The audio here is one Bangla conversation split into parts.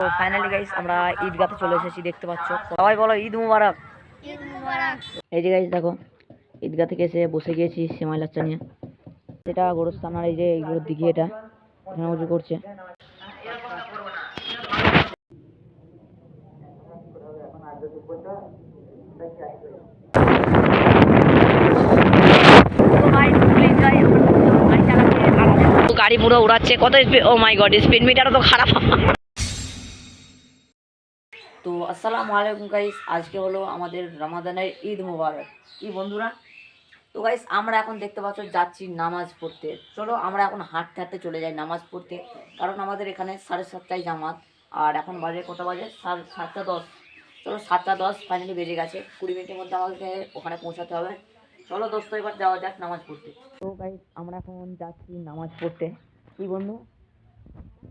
তো ফাইনালি গাইস আমরা ঈদগাতে চলে এসেছি, দেখতে পাচ্ছ। সবাই বলো ঈদ মুবারক। ঈদ মুবারক। এই যে গাইস দেখো, ঈদগা থেকে এসে বসে গিয়েছি সেমাই লাচ্চা নিয়ে। এটা গোরস্থান, আর এই যে এইগুলোর দিকে এটা এখানে উজু করছে। গাড়ি পুরো উড়াচ্ছে, কত স্পিড! ও মাই গড, স্পিড মিটারও তো খারাপ। তো আসসালামু আলাইকুম গাইস, আজকে হলো আমাদের রমাদানের ঈদ মুবারক। কি বন্ধুরা, তো গাইস আমরা এখন দেখতে পাচ্ছ যাচ্ছি নামাজ পড়তে। চলো আমরা এখন হাঁটতে হাঁটতে চলে যাই নামাজ পড়তে, কারণ আমাদের এখানে 7:30টায় জামাত। আর এখন বাজে কত বাজে? 7:10। চলো 7:10 ফাইনালি বেজে গেছে। 20 মিনিটের মধ্যে আমাকে ওখানে পৌঁছাতে হবে। চলো দোস্ত এবার যাওয়া যাক নামাজ পড়তে। তো গাইস আমরা এখন যাচ্ছি নামাজ পড়তে। কি বন্ধু,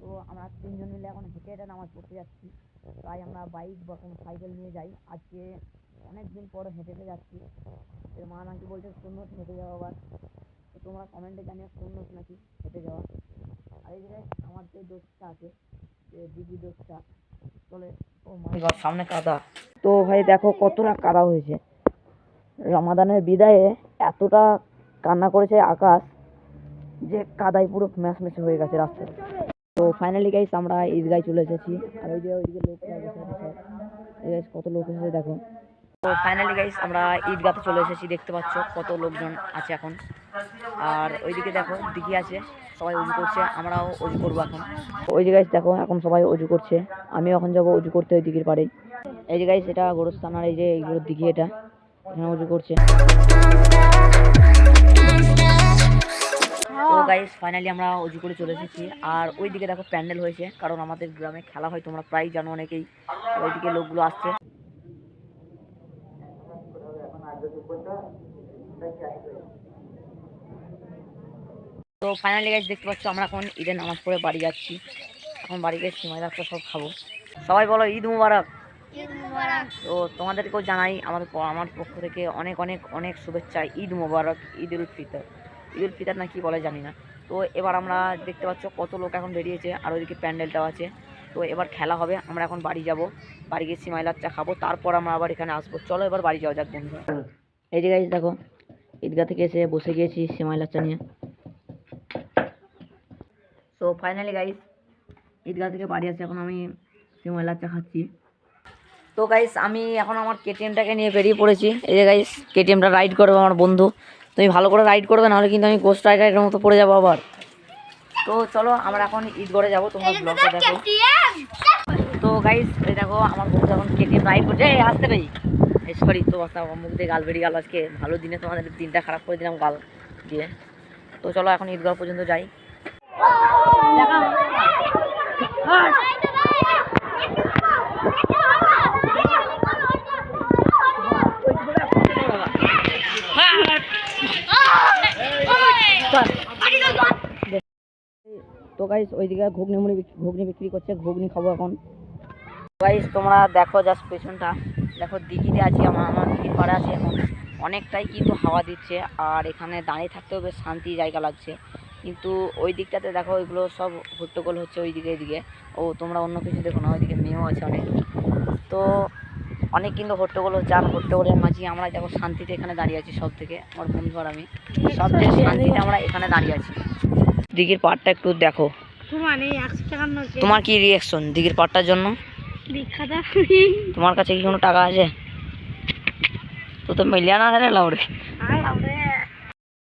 তো আমরা 3জন মিলে এখন হেঁটে হেঁটে নামাজ পড়তে যাচ্ছি। তাই আমরা বাইক বা কোনো সাইকেল নিয়ে যাই। আজকে অনেক দিন পর হেঁটে হেঁটে যাচ্ছি। এর মা নাকি বলছে সুন্নত হেঁটে যাওয়া। আবার তো তোমরা কমেন্টে জানিও সুন্নত নাকি হেঁটে যাওয়া। আর এই জায়গায় আমার যে দোষটা আছে, যে দিদি দোষটা চলে। ও মাই গড, সামনে কাদা। তো ভাই দেখো কতটা কাদা হয়েছে। রমাদানের বিদায়ে এতটা কান্না করেছে আকাশ, যে কাদায় পুরো ম্যাচমেচে হয়ে গেছে রাস্তা। তো ফাইনালি গাইস আমরা ঈদগায় চলে এসেছি। আর ওই যে ওইদিকে লোক কত লোক এসেছে দেখো। তো ফাইনালি গাইস আমরা ঈদগাতে চলে এসেছি, দেখতে পাচ্ছ কত লোকজন আছে এখন। আর ওইদিকে দেখো দিঘি আছে, সবাই অজু করছে, আমরাও অজু করবো এখন। ওই যে গাইস দেখো এখন সবাই অজু করছে, আমিও এখন যাবো অজু করতে ওই দিঘির পাড়ে। এই যে গাইস এটা গোরস্থান, আর এই যে এইগুলোর দিঘি, এটা এখানে অজু করছে। তো গাইস ফাইনালি আমরা অজু করে চলে এসেছি। আর ওইদিকে দেখো প্যান্ডেল হয়েছে, কারণ আমাদের গ্রামে খেলা হয়, তোমরা প্রায় জানো অনেকেই। ওইদিকে লোকগুলো আসছে। তো ফাইনালি গাইস দেখতে পাচ্ছ আমরা এখন ঈদের নামাজ পড়ে বাড়ি যাচ্ছি। এখন বাড়ি গিয়ে সিমাই লাচ্চা সব খাবো। সবাই বলো ঈদ মুবারক। ঈদ মুবারক। তো তোমাদেরকেও জানাই আমার পক্ষ থেকে অনেক অনেক অনেক শুভেচ্ছা। ঈদ মুবারক, ঈদ উল ফিতর। ঈদ উল ফিতর না কি বলে জানি না। তো এবার আমরা দেখতে পাচ্ছ কত লোক এখন বেরিয়েছে, আর ওইদিকে প্যান্ডেলটাও আছে। তো এবার খেলা হবে, আমরা এখন বাড়ি যাব, বাড়ি গিয়ে সিমাই লাচ্চা খাবো, তারপর আমরা আবার এখানে আসবো। চলো এবার বাড়ি যাওয়া যাক বন্ধুরা। এই যে গাইস দেখো, ঈদগাহ থেকে এসে বসে গিয়েছি সিমাই লাচ্চা নিয়ে। তো ফাইনালি গাইস ঈদগাহ থেকে বাড়ি আসছে, এখন আমি সিমাই লাচ্চা খাচ্ছি। তো গাইস আমি এখন আমার কেটিএমটাকে নিয়ে বেরিয়ে পড়েছি। এই যে গাইস কেটিএমটা রাইড করবে আমার বন্ধু। তুমি ভালো করে রাইড করবে, নাহলে কিন্তু আমি গোস্ট রাইডারের মতো পড়ে যাবো আবার। তো চলো আমরা এখন ঈদগড়ে যাবো, তোমরা ব্লগটা দেখো। তো গাইস এই দেখো আমার বন্ধু এখন কেটিএম রাইড করছে। এই আসতে পারি, সরি তো আমার মুখ দিয়ে গাল বেরিয়ে গেল। আজকে ভালো দিনে তোমাদের দিনটা খারাপ করে দিলাম গাল দিয়ে। তো চলো এখন ঈদগড় পর্যন্ত যাই। তো গাইস ওইদিকে ঘুগনি বিক্রি করছে, ঘুগনি খাবো এখন। গাইস তোমরা দেখো জাস্ট পেছনটা দেখো, দিঘিতে আছি, আমার দিঘির পাড়ে আছি এখন। অনেকটাই কিন্তু হাওয়া দিচ্ছে, আর এখানে দাঁড়িয়ে থাকতেও বেশ শান্তি জায়গা লাগছে। কিন্তু ওই দিকটাতে দেখো ওইগুলো সব হট্টগোল হচ্ছে ওইদিকে এইদিকে। ও তোমরা অন্য কিছু দেখো না, ওইদিকে মেয়েও আছে অনেক। তো অনেক কিন্তু হট্টগোল হচ্ছে, আর হট্টগোলের মাঝে আমরা দেখো শান্তিতে এখানে দাঁড়িয়ে আছি। সব থেকে আমার বন্ধু আর আমি সবচেয়ে শান্তিতে আমরা এখানে দাঁড়িয়ে আছি। দিঘির পাড়টা একটু দেখো, তোমার কি রিয়াকশন দিঘির পাড়টার জন্য? তোমার কাছে কি কোনো টাকা আছে? তো মিলিয়া না রে লাউরে।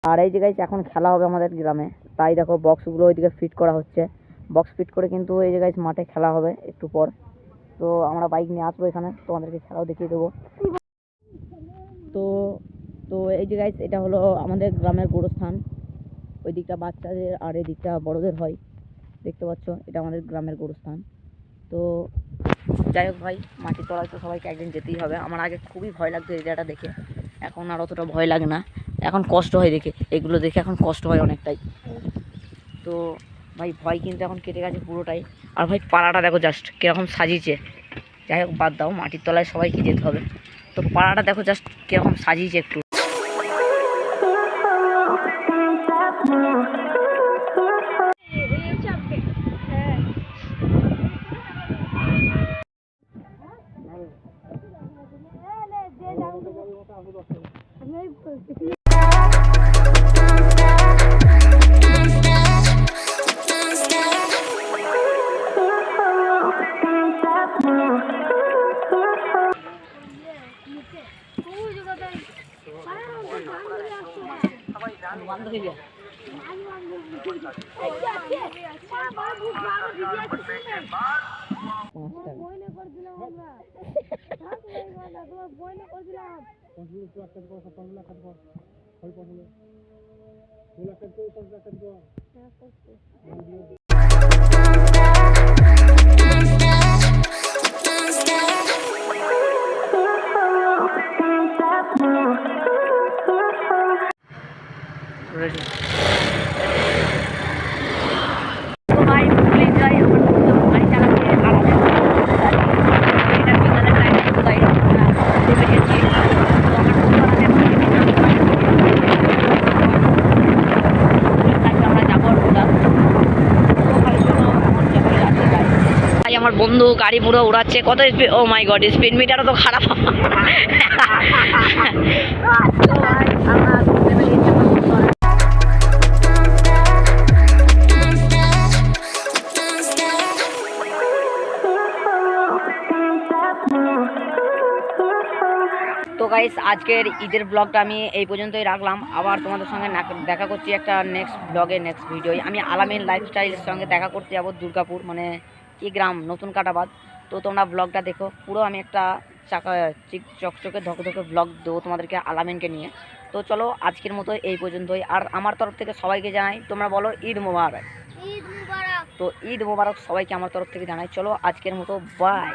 আর এই জায়গায় এখন খেলা হবে আমাদের গ্রামে, তাই দেখো বক্সগুলো ওইদিকে ফিট করা হচ্ছে। বক্স ফিট করে কিন্তু এই জায়গায় মাঠে খেলা হবে একটু পর। তো আমরা বাইক নিয়ে আসবো এখানে, তোমাদেরকে খেলাও দেখিয়ে দেবো। তো তো এই জায়গায় এটা হলো আমাদের গ্রামের গোরস্থান। ওই দিকটা বাচ্চাদের আর এই দিকটা বড়দের হয়, দেখতে পাচ্ছ এটা আমাদের গ্রামের গোরস্থান। তো যাই হোক ভাই, মাটির তলায় তো সবাইকে একদিন যেতেই হবে। আমার আগে খুবই ভয় লাগতো এই জায়গাটা দেখে, এখন আর অতটা ভয় লাগে না। এখন কষ্ট হয় দেখে, এগুলো দেখে এখন কষ্ট হয় অনেকটাই। তো ভাই ভয় কিন্তু এখন কেটে গেছে পুরোটাই। আর ভাই পাড়াটা দেখো জাস্ট কীরকম সাজিয়েছে। যাই হোক বাদ দাও, মাটির তলায় সবাইকে যেতে হবে। তো পাড়াটা দেখো জাস্ট কীরকম সাজিয়েছে একটু। বান্ধবী ready. তো ভাই ফুল এনজয় আমার গাড়ি চালাতে আলাদা এটা বিকালের টাইমে তো গাড়ি দেবে গেছি তো আমার আমরা যাবো ভাই আমার বন্ধু গাড়ি পুরো উড়াচ্ছে কত স্পিড, ও মাই গড স্পিড মিটারও তো খারাপ। তো গাইস আজকের ঈদের ব্লগটা আমি এই পর্যন্তই রাখলাম। আবার তোমাদের সঙ্গে দেখা করছি একটা নেক্সট ব্লগে, নেক্সট ভিডিও। আমি আলামিন লাইফস্টাইলের সঙ্গে দেখা করতে যাবো দুর্গাপুর, মানে কি গ্রাম, নতুন কাটাবাদ। তো তোমরা ব্লগটা দেখো পুরো, আমি একটা চকচকে ধকধকে ব্লগ দেবো তোমাদেরকে আলামিনকে নিয়ে। তো চলো আজকের মতো এই পর্যন্তই। আর আমার তরফ থেকে সবাইকে জানাই, তোমরা বলো ঈদ মোবারক। ঈদ মুবারক। তো ঈদ মোবারক সবাইকে আমার তরফ থেকে জানাই। চলো আজকের মতো বাই।